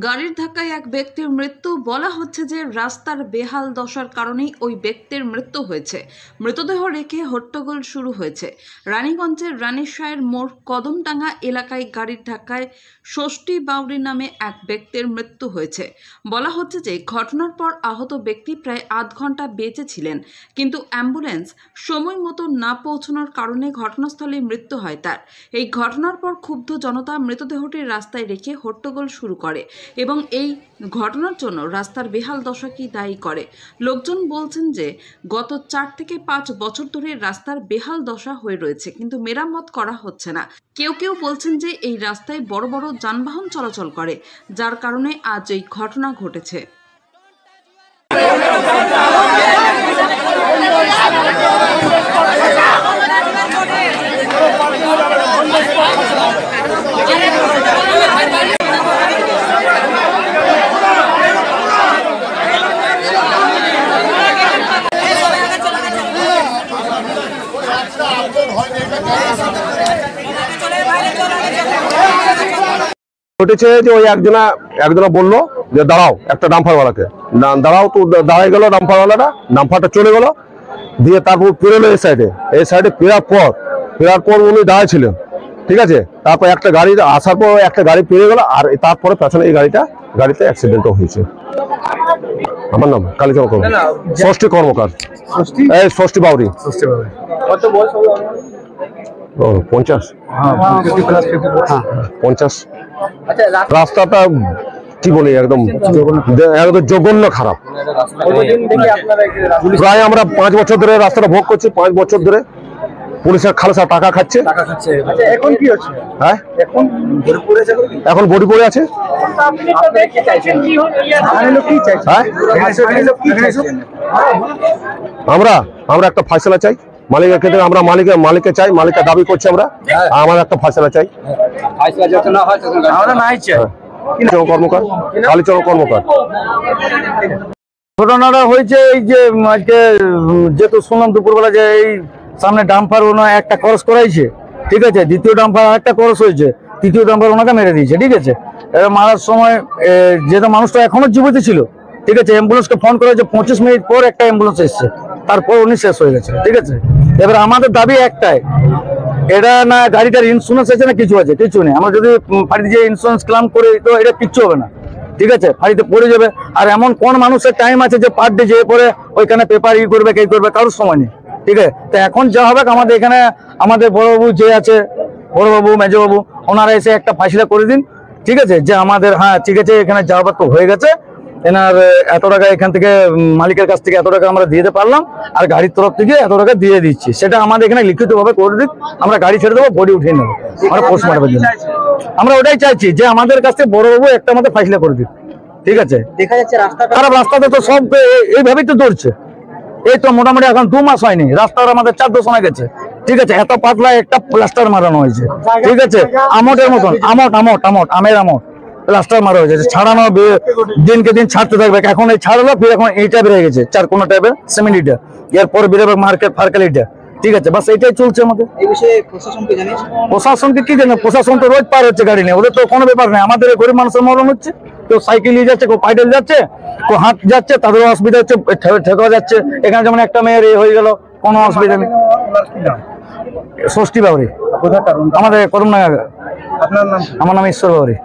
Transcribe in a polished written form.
গাড়ির ধাক্কায় এক ব্যক্তির মৃত্যু। বলা হচ্ছে যে রাস্তার বেহাল দশার কারণেই ওই ব্যক্তির মৃত্যু হয়েছে। মৃতদেহ রেখে হট্টগোল শুরু হয়েছে। রানীগঞ্জের রানীশাহের মোড় কদমডাঙ্গা এলাকায় গাড়ির ধাক্কায় ষষ্ঠী বাউরি নামে এক ব্যক্তির মৃত্যু হয়েছে। বলা হচ্ছে যে ঘটনার পর আহত ব্যক্তি প্রায় আধ ঘন্টা বেঁচে ছিলেন, কিন্তু অ্যাম্বুলেন্স সময় মতো না পৌঁছানোর কারণে ঘটনাস্থলে মৃত্যু হয় তার। এই ঘটনার পর ক্ষুব্ধ জনতা মৃতদেহটি রাস্তায় রেখে হট্টগোল শুরু করে এবং এই ঘটনার জন্য রাস্তার বেহাল দশাকে দায়ী করে। লোকজন বলছেন যে গত 4 থেকে 5 বছর ধরে রাস্তার বেহাল দশা হয়ে রয়েছে, কিন্তু মেরামত করা হচ্ছে না। কেউ কেউ বলছেন যে এই রাস্তায় বড় বড় যানবাহন চলাচল করে, যার কারণে আজ এই ঘটনা ঘটেছে। ঘটেছে যে ওই একজনা বললো যে দাঁড়াও, একটা ডাম্পারওয়ালাকে দাঁড়াও, তো দাঁড়াই গেল ডাম্পারওয়ালাটা, ডাম্পারটা চলে গেল, দিয়ে তারপর পেরোলো এই সাইডে ফেরার পর উনি দাঁড়াইছিলেন, ঠিক আছে। তারপর একটা গাড়ি আসার পর একটা গাড়ি পেরিয়ে গেল, আর তারপরে পেছনে এই গাড়িতে অ্যাক্সিডেন্টও হয়েছে। আমার নাম কালীচরণ কর্মকার, ষষ্ঠী কর্মকার, এই ষষ্ঠী বাউরি। 50। রাস্তাটা কি বলি, একদম জঘন্য খারাপ। প্রায় আমরা 5 বছর ধরে রাস্তাটা ভোগ করছি, 5 বছর ধরে পুলিশের খালেসা টাকা খাচ্ছে। এখন কি হচ্ছে? হ্যাঁ, এখন বডি পড়ে আছে। আমরা একটা ফয়সালা চাই মালিকের ক্ষেত্রে, আমরা মালিককে চাই, মালিকের দাবি করছি আমরা, আমার একটা ফয়সালা চাই। কর্মকার, কালীচরণ কর্মকার। ঘটনাটা হয়েছে এই যে আজকে যেহেতু শুনলাম দুপুরবেলা যে এই সামনে ডাম্পার একটা ক্রস করাইছে, ঠিক আছে, দ্বিতীয় ডাম্পার একটা ক্রস হয়েছে, তৃতীয় ডাম্পার ওনাকে মেরে দিয়েছে, ঠিক আছে। এবার মারার সময় যেহেতু মানুষটা এখনো জীবিত ছিল, ঠিক আছে, অ্যাম্বুলেন্সকে ফোন করা হয়েছে, 25 মিনিট পর একটা অ্যাম্বুলেন্স এসছে, তারপর উনি শেষ হয়ে গেছে, ঠিক আছে। এবার আমাদের দাবি একটাই, এটা না গাড়িটার ইন্স্যুরেন্স আছে না কিছু আছে, কিছু নেই। আমরা যদি ফাঁড়িতে যে ইন্স্যুরেন্স ক্লেম করি তো এটা কিচ্ছু হবে না, ঠিক আছে, ফাঁড়িতে পড়ে যাবে। আর এমন কোন মানুষের টাইম আছে যে পার ডে যেয়ে পরে ওইখানে পেপার করবে, কে করবে, কারোর সময় নেই, ঠিক আছে। তো এখন যা হবে, আমাদের এখানে আমাদের বড়বাবু যে আছে, বড়বাবু মেজবাবু, ওনারা এসে একটা ফাইসলা করে দিন, ঠিক আছে, যে আমাদের হ্যাঁ ঠিক আছে এখানে যা হবার তো হয়ে গেছে, এনার এত টাকা এখান থেকে মালিকের কাছ থেকে এত টাকা আমরা দিয়ে পারলাম, আর গাড়ির তরফ থেকে এত টাকা দিয়ে দিচ্ছি, সেটা আমাদের এখানে লিখিত ভাবে করে দিক, আমরা গাড়ি ছেড়ে দেবো, বডি উঠিয়ে নেবো আমরা পোস্টমর্টমের জন্য। আমরা ওটাই চাইছি যে আমাদের কাছে বড়বাবু একটা আমাদের ফাইসলা করে দিক, ঠিক আছে। দেখা যাচ্ছে রাস্তাতে তো সব এইভাবেই তো দৌড়ছে, এই তো মোটামুটি এখন 2 মাস হয়নি, রাস্তার আমাদের 4 সময় গেছে, ঠিক আছে। এত পাতলা একটা প্লাস্টার মারানো হয়েছে, ঠিক আছে, আমটের মতন আমের আমট প্লাস্টার মারা হয়েছে, ছাড়ানো দিনকে দিন ছাড়তে থাকবে। এখন এই ছাড়লো, ফির এখন এইটা বেড়ে গেছে 4 কোনা টাইপের সিমেন্ট ইটা, এরপর বেরোবে মার্কেট ফার্কেল ইটা, ঠিক আছে। বাস এটাই চলছে আমাদের। এই বিষয়ে প্রশাসনকে কি জানে, প্রশাসন তো রোজ পার হচ্ছে গাড়ি নিয়ে, ওদের তো কোনো ব্যাপার নেই। আমাদের গরিব মানুষের মরণ হচ্ছে, কেউ সাইকেল নিয়ে যাচ্ছে, কেউ পাইডেল যাচ্ছে, কেউ হাত যাচ্ছে, তাদেরও অসুবিধা হচ্ছে, ঠেকা যাচ্ছে। এখানে যেমন একটা মেয়ের হয়ে গেল, কোনো অসুবিধা নেই। ষষ্ঠী বাউরি, আমাদের কদমডাঙ্গা। আমার নাম ঈশ্বর বাউরি।